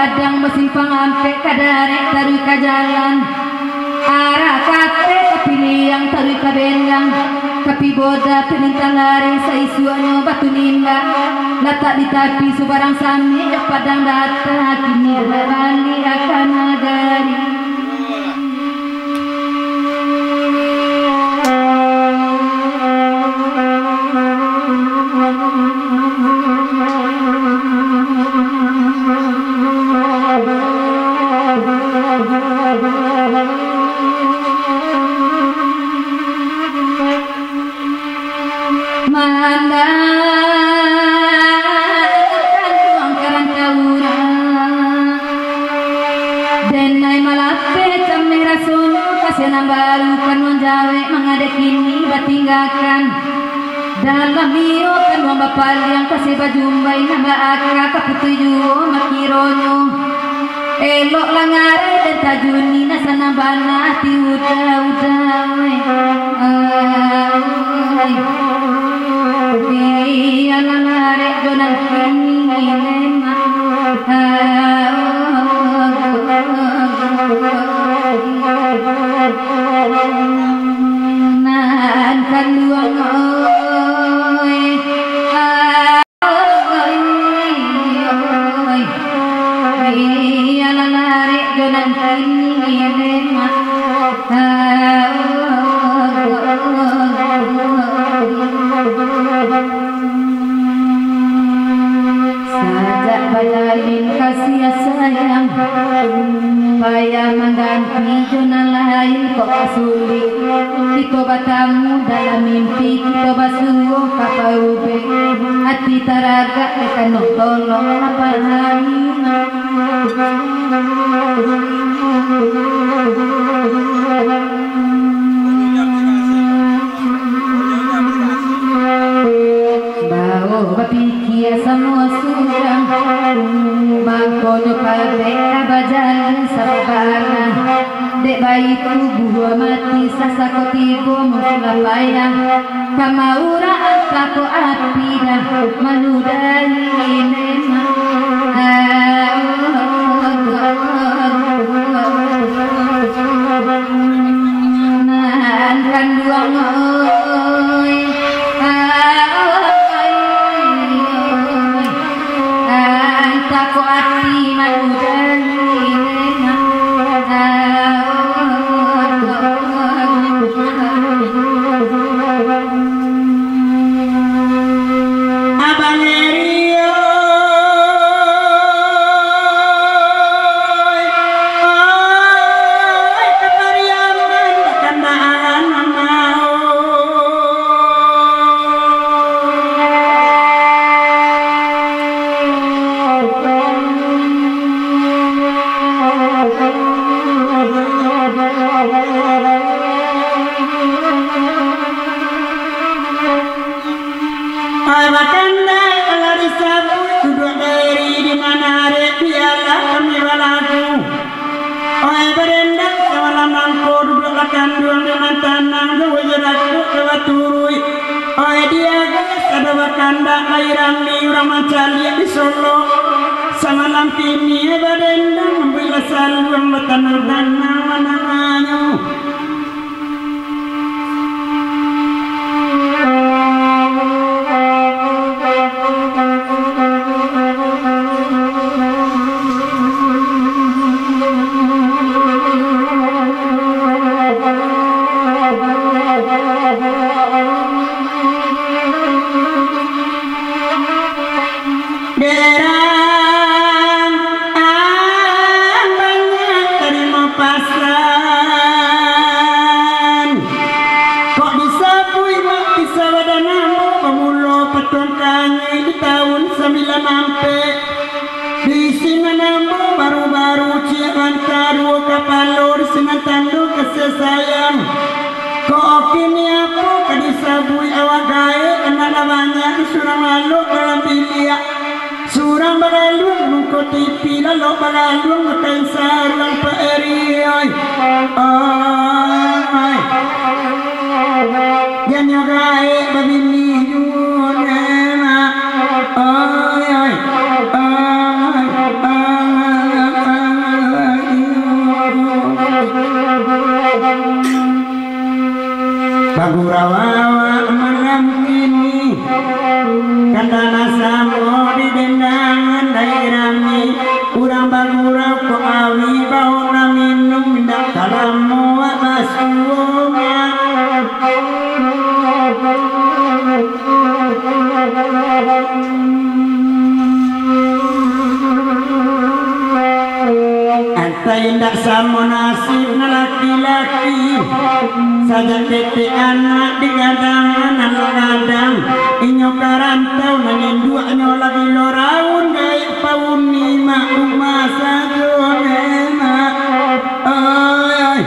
padang mesimpang ampe kadare taruh ka jalan arah kate kepilih yang taruh ka bendang kapi boda penintang lari saisuanyo batu nimba letak di tapi subarang sami jak padang data kini bali akan nagari dalam mio kan wamba paliang kasih bajumbai namba aka kaputuju makironyo elok langare dan tajuni nasana bana ti iya langare donan kini lema nan kan luang sajak bayarin kasih sayang payah mengganti zona lain kok sulit kita batamu dalam mimpi kita basuh kapaube hati taraga tekan tolong apa hari bau bapikir semua sudah mangkono kabe abajan sabana dek bayi tubuh mati sasako tibo mengulapaya kamaura angkako api dah manudai nema nan kan duang antako api manudai samalam kini badendang membela saluang betanur dan nawananganyo surang bagaluang muko tipi lalu bagaluang makan sarang paeri ay jangan gai babini juna ay mandai rami urang bagurau ko awi bauna minum mindak kalamu wa masuwa indak sama nasib na laki-laki saja tete anak digadang anak-anak inyo karantau nanginduaknya lagi loraun gaya pauni mak rumah sadonema ay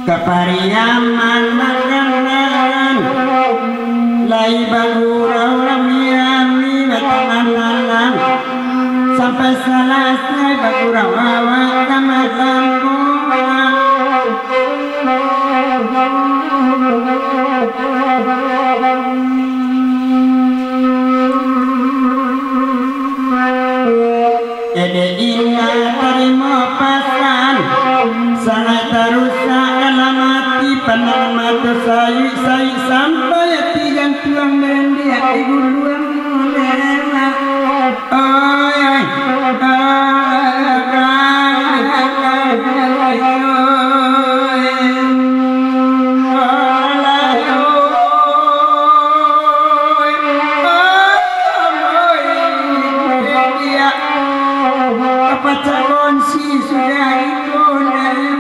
kapariyaman magangan lai bagurau rami-rami batang sampai selesai bagurau awak kamatang ede ingat terima pasan sangat terusak dalam hati tenang mata sayi sampai tiga tuang mendi hati guluang lema ay apa calon si sudah itu